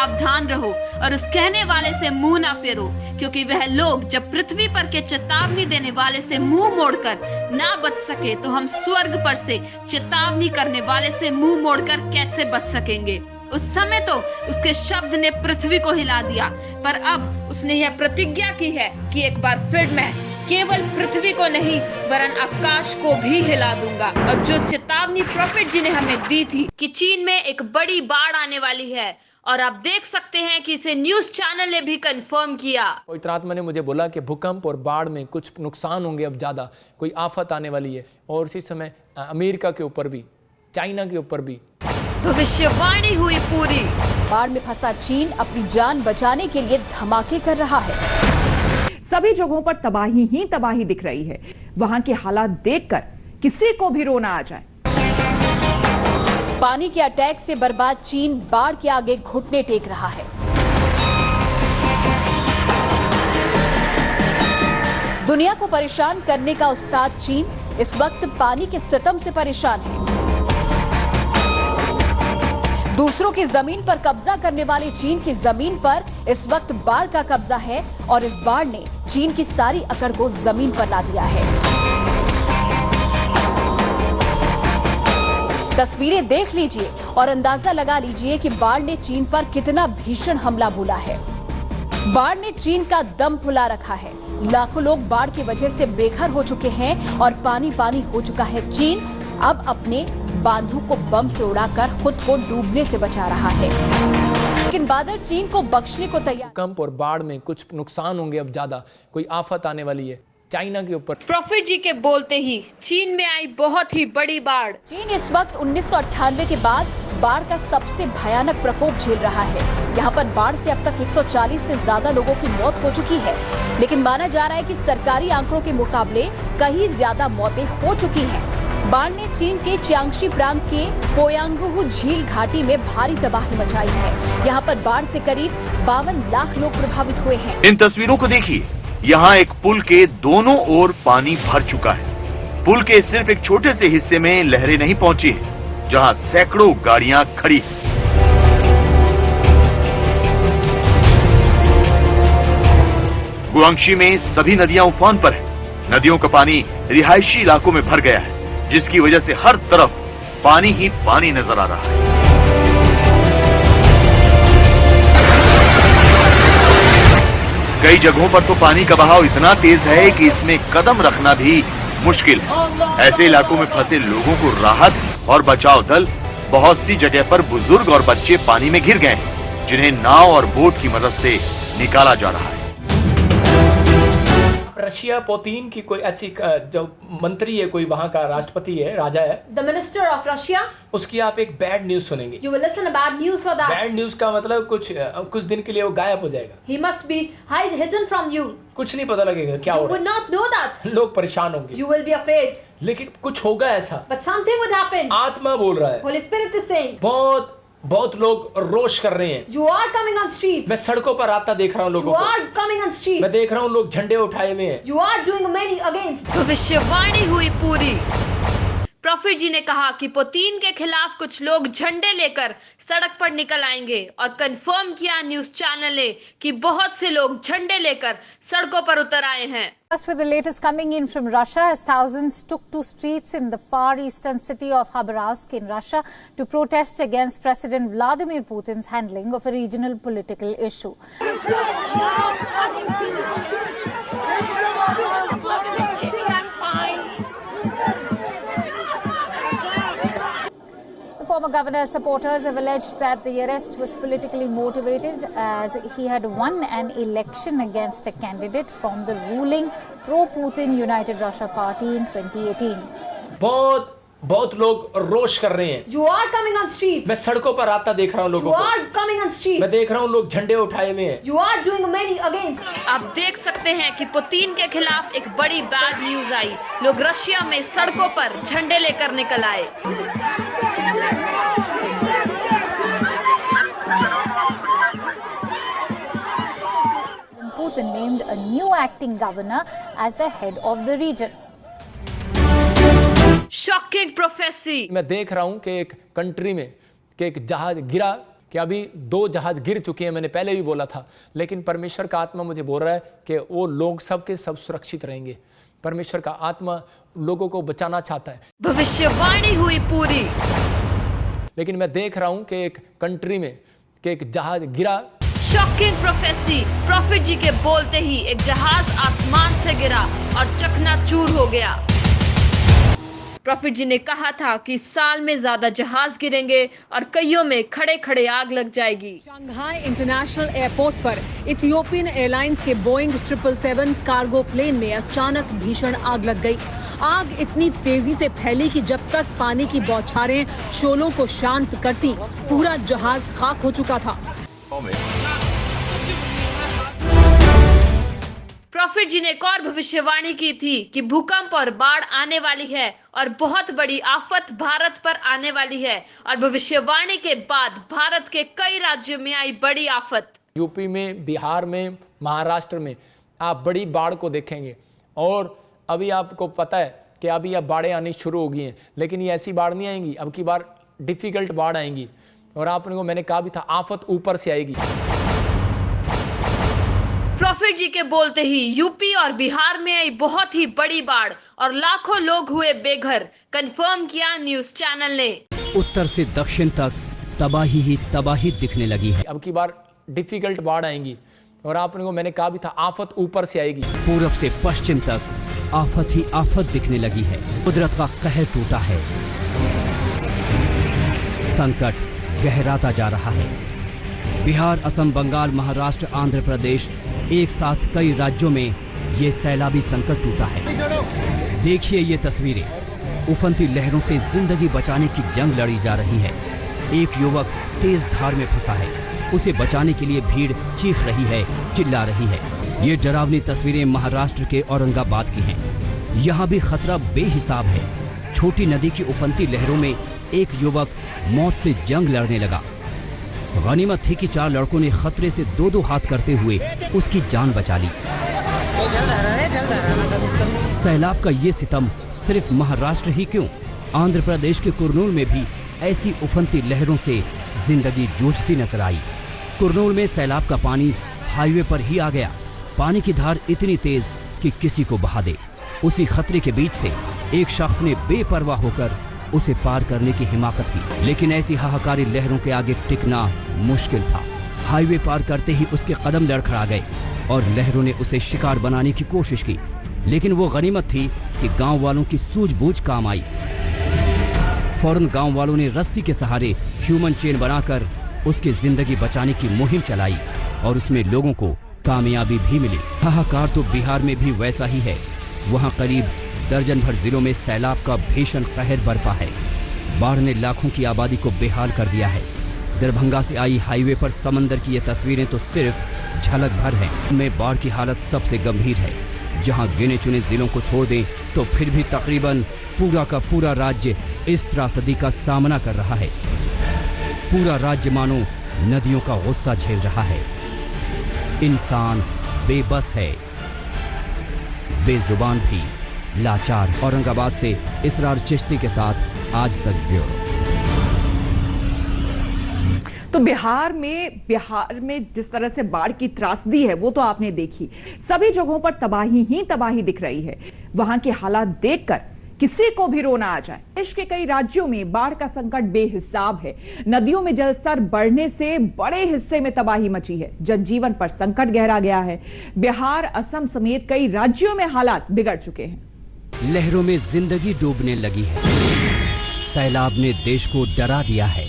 सावधान रहो और उस कहने वाले से मुंह ना फेरो, क्योंकि वह लोग जब पृथ्वी पर के चेतावनी देने वाले से मुंह मोड़कर ना बच सके तो हम स्वर्ग पर से चेतावनी करने वाले से मुंह मोड़कर कैसे बच सकेंगे। उस समय तो उसके शब्द ने पृथ्वी को हिला दिया, पर अब उसने यह प्रतिज्ञा की है कि एक बार फिर मैं केवल पृथ्वी को नहीं वरन आकाश को भी हिला दूंगा। और जो चेतावनी प्रोफेट जी ने हमें दी थी कि चीन में एक बड़ी बाढ़ आने वाली है, और आप देख सकते हैं कि इसे न्यूज चैनल ने भी कंफर्म किया। पवित्र आत्मा ने मुझे बोला कि भूकंप और बाढ़ में कुछ नुकसान होंगे, अब ज्यादा कोई आफत आने वाली है, और इसी समय अमेरिका के ऊपर भी, चाइना के ऊपर भी भविष्यवाणी हुई पूरी। बाढ़ में फंसा चीन अपनी जान बचाने के लिए धमाके कर रहा है। सभी जगहों पर तबाही ही तबाही दिख रही है। वहां के हालात देखकर किसी को भी रोना आ जाए। पानी के अटैक से बर्बाद चीन बाढ़ के आगे घुटने टेक रहा है। दुनिया को परेशान करने का उस्ताद चीन इस वक्त पानी के सितम से परेशान है। दूसरों की जमीन पर कब्जा करने वाले चीन की जमीन पर इस वक्त बाढ़ का कब्जा है, और इस बाढ़ ने चीन की सारी अकड़ को जमीन पर ला दिया है। तस्वीरें देख लीजिए और अंदाजा लगा लीजिए कि बाढ़ ने चीन पर कितना भीषण हमला बोला है। बाढ़ ने चीन का दम फुला रखा है। लाखों लोग बाढ़ की वजह से बेघर हो चुके हैं और पानी पानी हो चुका है। चीन अब अपने बांधों को बम से उड़ाकर खुद को डूबने से बचा रहा है, लेकिन बादल चीन को बख्शने को तैयार। भूकंप और बाढ़ में कुछ नुकसान होंगे, अब ज्यादा कोई आफत आने वाली है, चाइना के ऊपर। प्रोफेट जी के बोलते ही चीन में आई बहुत ही बड़ी बाढ़। चीन इस वक्त 1998 के बाद बाढ़ का सबसे भयानक प्रकोप झेल रहा है। यहाँ पर बाढ़ से अब तक 140 से ज्यादा लोगों की मौत हो चुकी है, लेकिन माना जा रहा है कि सरकारी आंकड़ों के मुकाबले कहीं ज्यादा मौतें हो चुकी हैं। बाढ़ ने चीन के चियांगशी प्रांत के पोयांगहू झील घाटी में भारी तबाही मचाई है। यहाँ पर बाढ़ से करीब 52 लाख लोग प्रभावित हुए हैं। इन तस्वीरों को देखिए, यहाँ एक पुल के दोनों ओर पानी भर चुका है। पुल के सिर्फ एक छोटे से हिस्से में लहरें नहीं पहुंची है, जहाँ सैकड़ों गाड़ियां खड़ी हैं। गुआंगशी में सभी नदियां उफान पर है। नदियों का पानी रिहायशी इलाकों में भर गया है, जिसकी वजह से हर तरफ पानी ही पानी नजर आ रहा है। कई जगहों पर तो पानी का बहाव इतना तेज है कि इसमें कदम रखना भी मुश्किल है। ऐसे इलाकों में फंसे लोगों को राहत और बचाव दल बहुत सी जगह पर बुजुर्ग और बच्चे पानी में घिर गए हैं, जिन्हें नाव और बोट की मदद से निकाला जा रहा है। रशिया पुतिन की कोई ऐसी जो मंत्री है, कोई वहाँ का राष्ट्रपति है, राजा है, The Minister of Russia. उसकी आप एक बैड न्यूज सुनेंगे। You will listen a bad news for that. Bad news का मतलब कुछ दिन के लिए वो गायब हो जाएगा। He must be hidden from you. कुछ नहीं पता लगेगा क्या हो You रहा would not know that. है। लोग परेशान होंगे। You will be afraid. लेकिन कुछ होगा ऐसा, But something would happen. आत्मा बोल रहा है। Holy Spirit is saying. बहुत लोग रोष कर रहे हैं। You are coming on streets. मैं सड़कों पर आता देख रहा हूँ लोगों You को। are coming on streets. मैं देख रहा हूँ लोग झंडे उठाए हुए हैं। You are doing many against. भविष्यवाणी हुई पूरी। प्रोफेट जी ने कहा कि पुतिन के खिलाफ कुछ लोग झंडे लेकर सड़क पर निकल आएंगे, और कंफर्म किया न्यूज चैनल ने कि बहुत से लोग झंडे लेकर सड़कों पर उतर आए हैं। First, with the latest coming in from Russia, as thousands took to streets in the far eastern city of Khabarovsk in Russia to protest against President Vladimir Putin's handling of a regional political issue. The former governor's supporters have alleged that the arrest was politically motivated, as he had won an election against a candidate from the ruling pro-Putin United Russia Party in 2018. बहुत लोग रोष कर रहे हैं। You are coming on streets. मैं सड़कों पर आता देख रहा हूँ लोगों You को। are coming on streets. मैं देख रहा हूँ लोग झंडे उठाए हुए हैं। You are doing many against. आप देख सकते हैं कि पुतिन के खिलाफ एक बड़ी बैड न्यूज आई। लोग रशिया में सड़कों पर झंडे लेकर निकल आए। Putin named a new acting governor as the head of the region. Shocking prophecy. मैं देख रहा हूं कि एक कंट्री में कि एक जहाज गिरा, कि अभी 2 जहाज गिर चुके हैं, मैंने पहले भी बोला था, लेकिन परमेश्वर का आत्मा मुझे बोल रहा है कि वो लोग सब के सब सुरक्षित रहेंगे। परमेश्वर का आत्मा लोगों को बचाना चाहता है। भविष्यवाणी हुई पूरी। लेकिन मैं देख रहा हूं कि एक कंट्री में कि एक जहाज गिरा। Shocking prophecy. प्रॉफिट जी के बोलते ही एक जहाज आसमान से गिरा और चकनाचूर हो गया। प्रॉफिट जी ने कहा था कि साल में ज्यादा जहाज गिरेंगे और कईयों में खड़े खड़े आग लग जाएगी। शंघाई इंटरनेशनल एयरपोर्ट पर इथियोपियन एयरलाइंस के बोइंग 777 कार्गो प्लेन में अचानक भीषण आग लग गई। आग इतनी तेजी से फैली कि जब तक पानी की बौछारें शोलों को शांत करती, पूरा जहाज खाक हो चुका था। प्रॉफिट जी ने एक और भविष्यवाणी की थी कि भूकंप और बाढ़ आने वाली है और बहुत बड़ी आफत भारत पर आने वाली है। और भविष्यवाणी के बाद भारत के कई राज्यों में आई बड़ी आफत। यूपी में, बिहार में, महाराष्ट्र में आप बड़ी बाढ़ को देखेंगे। और अभी आपको पता है कि अभी अब बाढ़ें आनी शुरू हो गई हैं, लेकिन ये ऐसी बाढ़ नहीं आएंगी, अब की बार डिफिकल्ट बाढ़ आएंगी। और आपने को मैंने कहा भी था, आफत ऊपर से आएगी। प्रॉफिट जी के बोलते ही यूपी और बिहार में आई बहुत ही बड़ी बाढ़ और लाखों लोग हुए बेघर। कंफर्म किया न्यूज चैनल ने। उत्तर से दक्षिण तक तबाही ही तबाही दिखने लगी है। अब की बार डिफिकल्ट बाढ़ आएंगी। और आपने को मैंने कहा भी था, आफत ऊपर से आएगी। पूरब से पश्चिम तक आफत ही आफत दिखने लगी है। कुदरत का कहर टूटा है। संकट गहराता जा रहा है। बिहार, असम, बंगाल, महाराष्ट्र, आंध्र प्रदेश, एक साथ कई राज्यों में ये सैलाबी संकट टूटा है। देखिए ये तस्वीरें। उफनती लहरों से जिंदगी बचाने की जंग लड़ी जा रही है। एक युवक तेज धार में फंसा है। उसे बचाने के लिए भीड़ चीख रही है, चिल्ला रही है। ये डरावनी तस्वीरें महाराष्ट्र के औरंगाबाद की हैं। यहाँ भी खतरा बेहिसाब है। छोटी नदी की उफनती लहरों में एक युवक मौत से जंग लड़ने लगा। गनीमत थी कि 4 लड़कों ने खतरे से 2-2 हाथ करते हुए उसकी जान बचा ली। सैलाब का ये सितम सिर्फ महाराष्ट्र ही क्यों, आंध्र प्रदेश के कुरनूल में भी ऐसी उफनती लहरों से जिंदगी जूझती नजर आई। कुरनूल में सैलाब का पानी हाईवे पर ही आ गया। पानी की धार इतनी तेज कि किसी को बहा दे। उसी खतरे के बीच से एक शख्स ने बेपरवाह होकर उसे पार करने की हिमाकत की, लेकिन ऐसी हाहाकारी लहरों के आगे टिकना मुश्किल था। हाईवे पार करते ही उसके कदम लड़खड़ा गए और लहरों ने उसे शिकार बनाने की कोशिश की, लेकिन वो गनीमत थी कि गांव वालों की सूझबूझ काम आई। फौरन गांव वालों ने रस्सी के सहारे ह्यूमन चेन बनाकर उसकी जिंदगी बचाने की मुहिम चलाई और उसमें लोगों को कामयाबी भी मिली। हाहाकार तो बिहार में भी वैसा ही है। वहाँ करीब दर्जन भर जिलों में सैलाब का भीषण कहर बरपा है। बाढ़ ने लाखों की आबादी को बेहाल कर दिया है। दरभंगा से आई हाईवे पर समंदर की ये तस्वीरें तो सिर्फ झलक भर हैं। इनमें बाढ़ की हालत सबसे गंभीर है। जहां गिने चुने जिलों को छोड़ दें तो फिर भी तकरीबन पूरा का पूरा राज्य इस त्रासदी का सामना कर रहा है। पूरा राज्य मानो नदियों का गुस्सा झेल रहा है। इंसान बेबस है, बेजुबान भी लाचार। औरंगाबाद से इसरार चिश्ती के साथ आज तक ब्यूरो। तो बिहार में जिस तरह से बाढ़ की त्रासदी है वो तो आपने देखी। सभी जगहों पर तबाही ही तबाही दिख रही है। वहां के हालात देखकर किसी को भी रोना आ जाए। देश के कई राज्यों में बाढ़ का संकट बेहिसाब है। नदियों में जलस्तर बढ़ने से बड़े हिस्से में तबाही मची है। जनजीवन पर संकट गहरा गया है। बिहार, असम समेत कई राज्यों में हालात बिगड़ चुके हैं। लहरों में जिंदगी डूबने लगी है। सैलाब ने देश को डरा दिया है।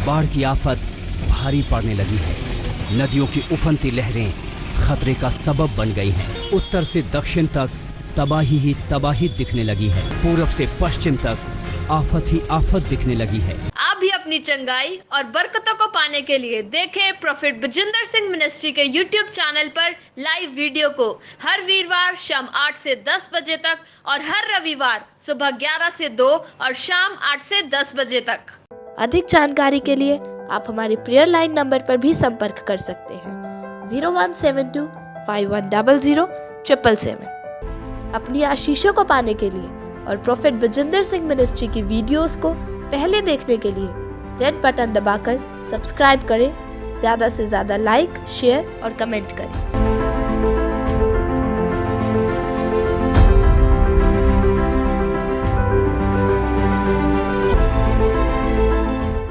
बाढ़ की आफत भारी पड़ने लगी है। नदियों की उफनती लहरें खतरे का सबब बन गई हैं। उत्तर से दक्षिण तक तबाही ही तबाही दिखने लगी है। पूरब से पश्चिम तक आफत ही आफत दिखने लगी है। आप भी अपनी चंगाई और बरकतों को पाने के लिए देखें प्रॉफिट बजिंदर सिंह मिनिस्ट्री के YouTube चैनल पर लाइव वीडियो को हर वीरवार शाम 8 से 10 बजे तक और हर रविवार सुबह 11 से 2 और शाम 8 से 10 बजे तक। अधिक जानकारी के लिए आप हमारे प्रेयर लाइन नंबर पर भी संपर्क कर सकते हैं 0172 5100 777। अपनी आशीषों को पाने के लिए और प्रॉफिट बजिंदर सिंह मिनिस्ट्री की वीडियोस को पहले देखने के लिए रेड बटन दबाकर सब्सक्राइब करें, ज़्यादा से ज़्यादा लाइक, शेयर और कमेंट करें।